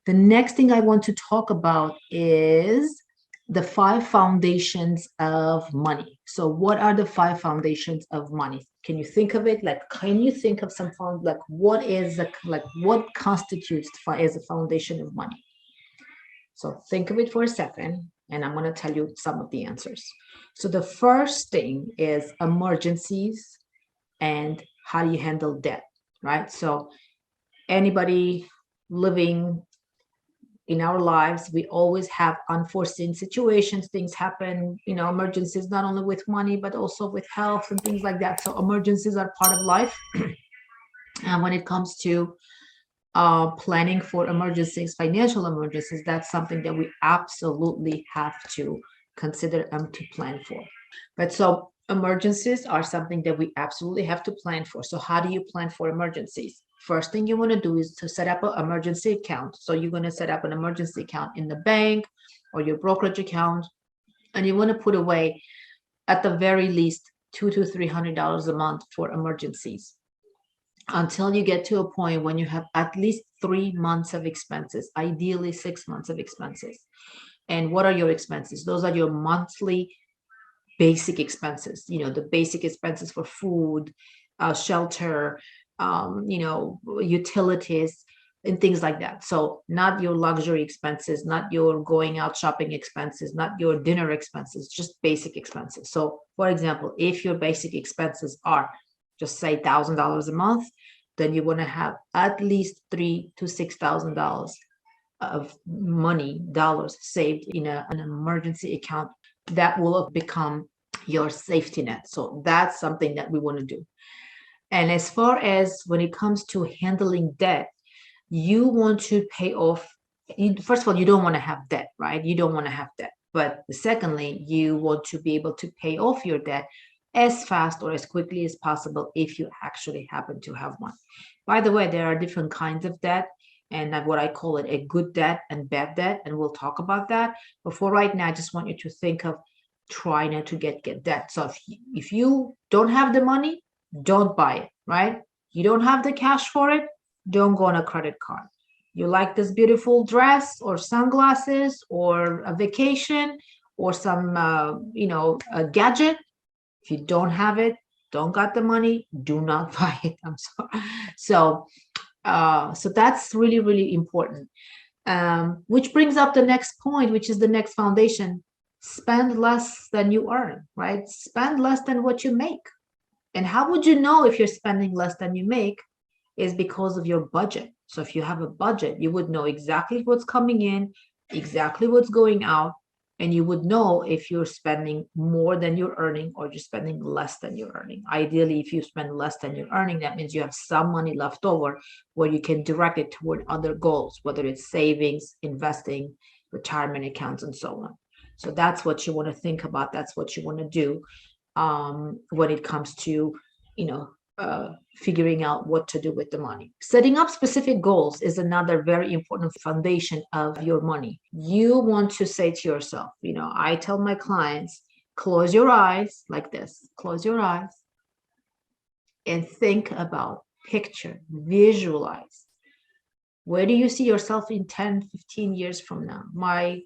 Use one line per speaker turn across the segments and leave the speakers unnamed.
The next thing I want to talk about is the 5 foundations of money. So what are the 5 foundations of money? Can you think of it? Like, can you think of some like what is like what constitutes as a foundation of money? So think of it for a second, and I'm going to tell you some of the answers. So the first thing is emergencies and how do you handle debt, right? So anybody living in our lives, we always have unforeseen situations. Things happen, emergencies, not only with money, but also with health and things like that. So emergencies are part of life. And when it comes to planning for emergencies, financial emergencies, that's something that we absolutely have to consider and to plan for. But so emergencies are something that we absolutely have to plan for. So how do you plan for emergencies? First thing you want to do is to set up an emergency account. So you're going to set up an emergency account in the bank or your brokerage account, and you want to put away at the very least $200 to $300 a month for emergencies until you get to a point when you have at least 3 months of expenses, ideally 6 months of expenses. And what are your expenses? Those are your monthly basic expenses, the basic expenses for food, shelter, utilities, and things like that. So not your luxury expenses, not your going out shopping expenses, not your dinner expenses, just basic expenses. So for example, if your basic expenses are just say $1,000 a month, then you want to have at least $3,000 to $6,000 of dollars saved in an emergency account that will become your safety net. So that's something that we want to do. And as far as when it comes to handling debt, you want to pay off. First of all, you don't want to have debt, right? You don't want to have debt. But secondly, you want to be able to pay off your debt as fast or as quickly as possible if you actually happen to have one. By the way, there are different kinds of debt, and what I call it a good debt and bad debt, and we'll talk about that. But for right now, I just want you to think of try not to get debt. So if you don't have the money, don't buy it, right? You don't have the cash for it, don't go on a credit card. You like this beautiful dress or sunglasses or a vacation or some, a gadget. If you don't have it, don't got the money, do not buy it. I'm sorry. So that's really, really important. Which brings up the next point, which is the next foundation. Spend less than you earn, right? Spend less than what you make. And how would you know if you're spending less than you make? Is because of your budget. So if you have a budget, you would know exactly what's coming in, exactly what's going out, and you would know if you're spending more than you're earning or you're spending less than you're earning. Ideally, if you spend less than you're earning, that means you have some money left over where you can direct it toward other goals, whether it's savings, investing, retirement accounts, and so on. So that's what you want to think about. That's what you want to do when it comes to, figuring out what to do with the money. Setting up specific goals is another very important foundation of your money. You want to say to yourself, I tell my clients, close your eyes like this, close your eyes and think about, picture, visualize. Where do you see yourself in 10, 15 years from now? My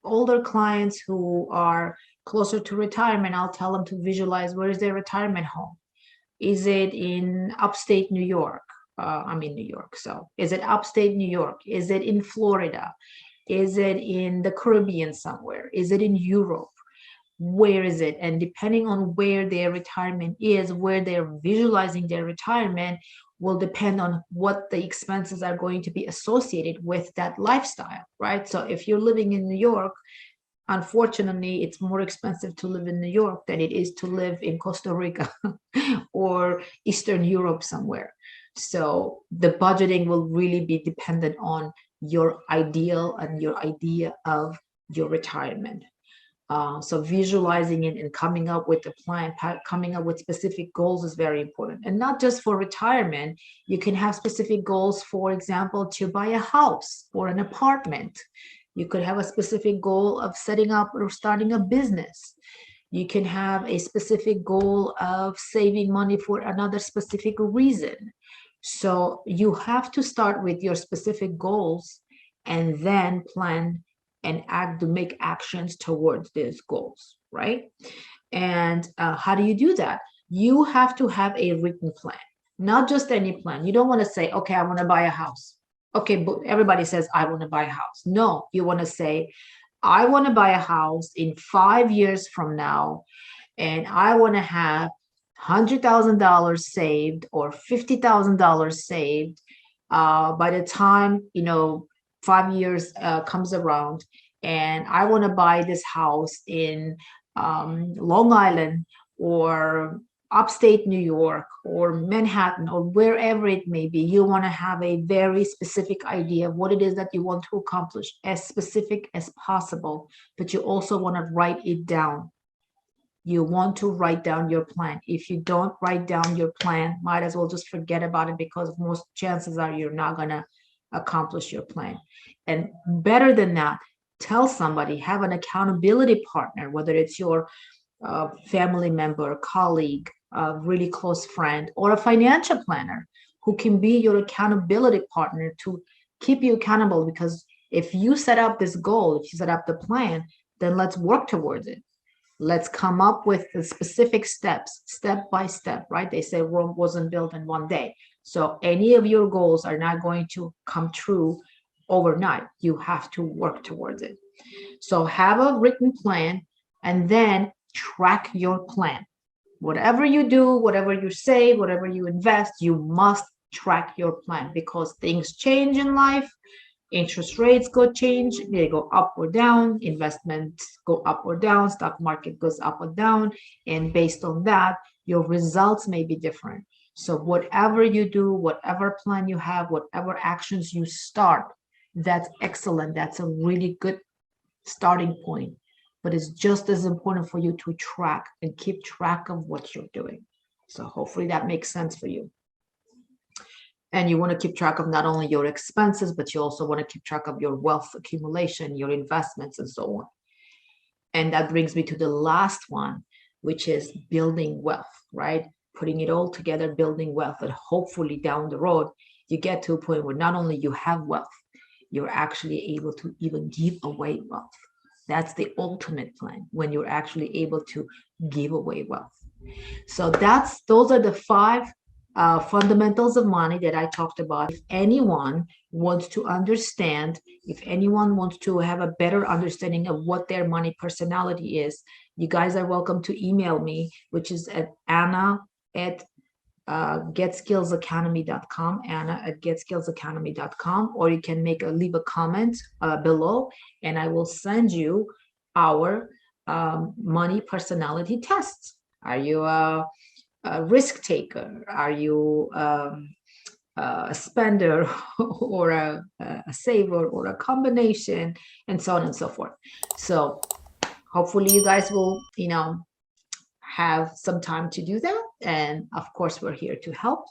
older clients who are closer to retirement, I'll tell them to visualize where is their retirement home. Is it in upstate New York? I'm in New York. So is it upstate New York? Is it in Florida? Is it in the Caribbean somewhere? Is it in Europe? Where is it? And depending on where their retirement is, where they're visualizing their retirement will depend on what the expenses are going to be associated with that lifestyle, right? So if you're living in New York, unfortunately, it's more expensive to live in New York than it is to live in Costa Rica or Eastern Europe somewhere. So the budgeting will really be dependent on your ideal and your idea of your retirement. So visualizing it and coming up with a plan, coming up with specific goals is very important. And not just for retirement, you can have specific goals, for example, to buy a house or an apartment. You could have a specific goal of setting up or starting a business. You can have a specific goal of saving money for another specific reason. So you have to start with your specific goals and then plan and act to make actions towards these goals, right? And how do you do that? You have to have a written plan, not just any plan. You don't want to say, okay, I want to buy a house. Okay, but everybody says, I want to buy a house. No, you want to say, I want to buy a house in 5 years from now, and I want to have $100,000 saved or $50,000 saved by the time 5 years comes around, and I want to buy this house in Long Island or upstate New York or Manhattan or wherever it may be. You want to have a very specific idea of what it is that you want to accomplish, as specific as possible, but you also want to write it down. You want to write down your plan. If you don't write down your plan, might as well just forget about it, because most chances are you're not going to accomplish your plan. And better than that, tell somebody, have an accountability partner, whether it's your family member, colleague, a really close friend, or a financial planner who can be your accountability partner to keep you accountable. Because if you set up this goal, if you set up the plan, then let's work towards it. Let's come up with the specific steps, step by step, right? They say Rome wasn't built in one day. So any of your goals are not going to come true overnight. You have to work towards it. So have a written plan and then track your plan. Whatever you do, whatever you say, whatever you invest, you must track your plan, because things change in life. Interest rates go change, they go up or down, investments go up or down, stock market goes up or down, and based on that, your results may be different. So whatever you do, whatever plan you have, whatever actions you start, that's excellent. That's a really good starting point. But it's just as important for you to track and keep track of what you're doing. So hopefully that makes sense for you. And you want to keep track of not only your expenses, but you also want to keep track of your wealth accumulation, your investments, and so on. And that brings me to the last one, which is building wealth, right? Putting it all together, building wealth. And hopefully down the road, you get to a point where not only you have wealth, you're actually able to even give away wealth. That's the ultimate plan, when you're actually able to give away wealth. So those are the 5 fundamentals of money that I talked about. If anyone wants to understand, if anyone wants to have a better understanding of what their money personality is, you guys are welcome to email me, which is at Anna@getskillsacademy.com, Anna@getskillsacademy.com, or you can leave a comment below, and I will send you our money personality tests. Are you a risk taker? Are you a spender or a saver, or a combination, and so on and so forth? So hopefully you guys will, have some time to do that. And of course, we're here to help.